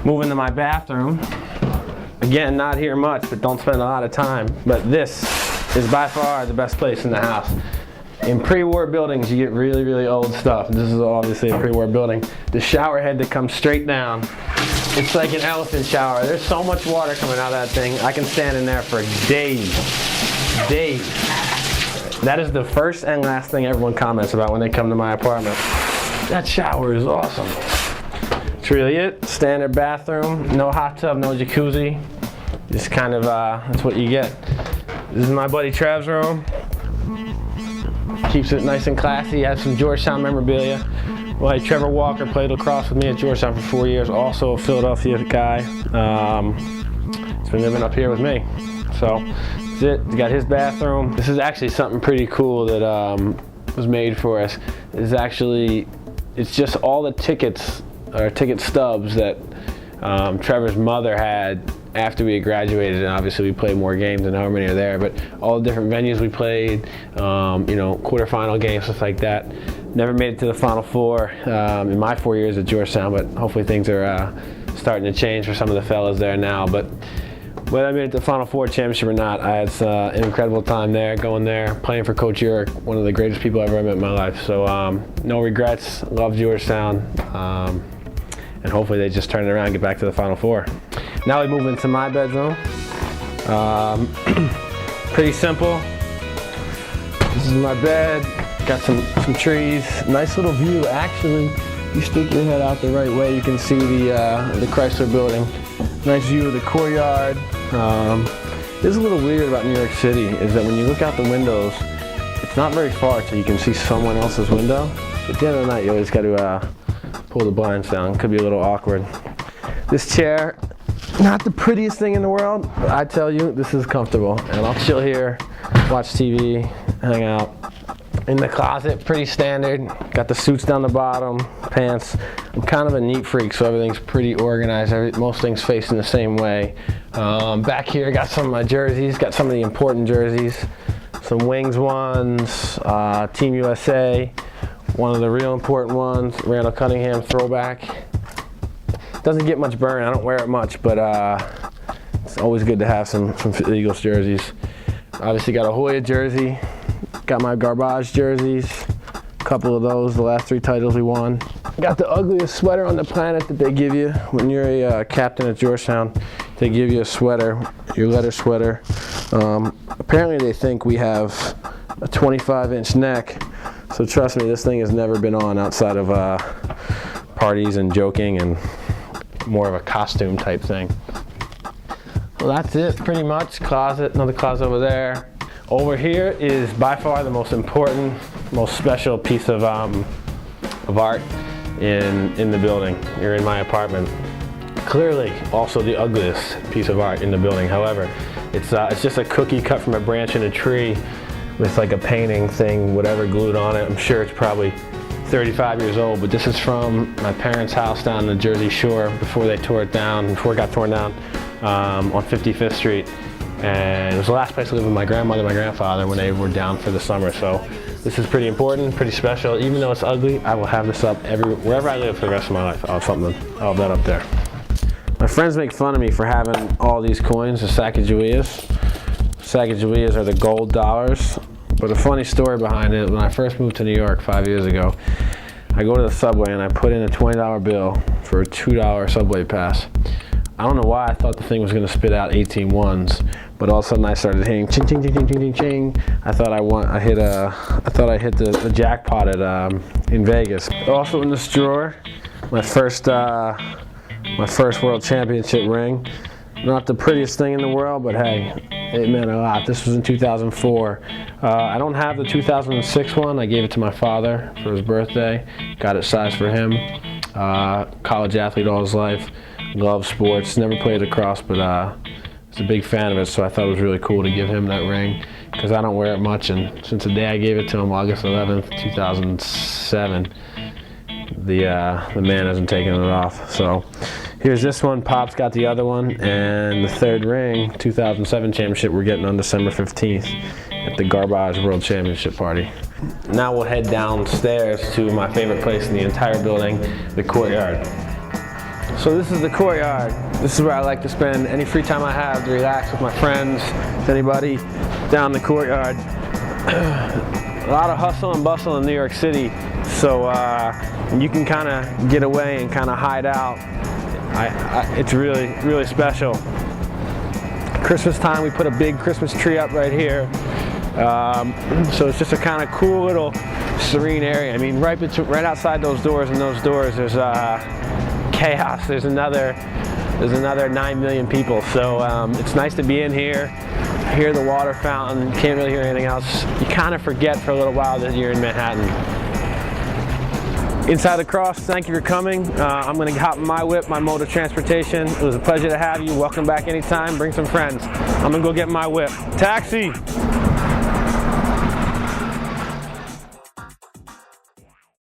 Moving to my bathroom. Again, not here much, but don't spend a lot of time. But this is by far the best place in the house. In pre-war buildings, you get really, really old stuff. This is obviously a pre-war building. The shower head that comes straight down. It's like an elephant shower. There's so much water coming out of that thing. I can stand in there for days. Days. That is the first and last thing everyone comments about when they come to my apartment. That shower is awesome. That's really it. Standard bathroom. No hot tub, no jacuzzi. Just kind of, that's what you get. This is my buddy Trev's room. Keeps it nice and classy. Has some Georgetown memorabilia. Well, Trevor Walker played lacrosse with me at Georgetown for 4 years. Also a Philadelphia guy. He's been living up here with me. So that's it. He's got his bathroom. This is actually something pretty cool that was made for us. It's just all the tickets or ticket stubs that Trevor's mother had after we had graduated, and obviously we played more games than however many are there, but all the different venues we played, quarterfinal games, stuff like that. Never made it to the Final Four in my 4 years at Georgetown, but hopefully things are starting to change for some of the fellas there now. But whether I made it to the Final Four championship or not, I had an incredible time there, going there, playing for Coach Urick, one of the greatest people I've ever met in my life. So no regrets, love Georgetown, and hopefully they just turn it around and get back to the Final Four. Now we move into my bedroom. Pretty simple. This is my bed. Got some trees. Nice little view. Actually, you stick your head out the right way, you can see the Chrysler Building. Nice view of the courtyard. This is a little weird about New York City is that when you look out the windows, it's not very far till you can see someone else's window. But at the end of the night, you always got to pull the blinds down. Could be a little awkward. This chair. Not the prettiest thing in the world, but I tell you, this is comfortable. And I'll chill here, watch TV, hang out. In the closet, pretty standard. Got the suits down the bottom, pants. I'm kind of a neat freak, so everything's pretty organized. Most things facing the same way. Back here, got some of my jerseys, got some of the important jerseys. Some Wings ones, Team USA, one of the real important ones, Randall Cunningham throwback. Doesn't get much burn, I don't wear it much, but it's always good to have some Eagles jerseys. Obviously got a Hoya jersey, got my Barrage jerseys, a couple of those, the last 3 titles we won. Got the ugliest sweater on the planet that they give you when you're a captain at Georgetown. They give you a sweater, your letter sweater. Apparently they think we have a 25-inch neck, so trust me, this thing has never been on outside of parties and joking and more of a costume type thing. Well, that's it pretty much. Closet, another closet over there. Over here is by far the most important, most special piece of art in the building. You're in my apartment. Clearly also the ugliest piece of art in the building. However, it's just a cookie cut from a branch in a tree with like a painting thing, whatever, glued on it. I'm sure it's probably 35 years old, but this is from my parents' house down the Jersey Shore before it got torn down on 55th Street. And it was the last place I lived with my grandmother and my grandfather when they were down for the summer. So this is pretty important, pretty special. Even though it's ugly, I will have this up wherever I live for the rest of my life. I'll have that up there. My friends make fun of me for having all these coins, the Sacagaweas. Sacagaweas are the gold dollars. But a funny story behind it, when I first moved to New York 5 years ago, I go to the subway and I put in a $20 bill for a $2 subway pass. I don't know why I thought the thing was going to spit out 18 ones, but all of a sudden I started hitting ching ching ching ching ching ching ching. I thought I hit the jackpot at in Vegas. Also in this drawer, my first world championship ring. Not the prettiest thing in the world, but hey, it meant a lot. This was in 2004. I don't have the 2006 one. I gave it to my father for his birthday. Got it sized for him. College athlete all his life. Loved sports. Never played lacrosse, but was a big fan of it, so I thought it was really cool to give him that ring because I don't wear it much. And since the day I gave it to him, August 11th, 2007, the man hasn't taken it off. So here's this one. Pop's got the other one, and the third ring, 2007 championship, we're getting on December 15th at the Barrage World Championship party. Now we'll head downstairs to my favorite place in the entire building, the courtyard. So this is the courtyard. This is where I like to spend any free time I have to relax with my friends, with anybody, down the courtyard. A lot of hustle and bustle in New York City, so you can kind of get away and kind of hide out. It's really, really special. Christmas time, we put a big Christmas tree up right here. So it's just a kind of cool little serene area. I mean, right outside those doors there's chaos. There's another 9 million people. So it's nice to be in here, hear the water fountain, can't really hear anything else. You kind of forget for a little while that you're in Manhattan. Inside Lacrosse, thank you for coming. I'm going to hop in my whip, my mode of transportation. It was a pleasure to have you. Welcome back anytime. Bring some friends. I'm going to go get my whip. Taxi!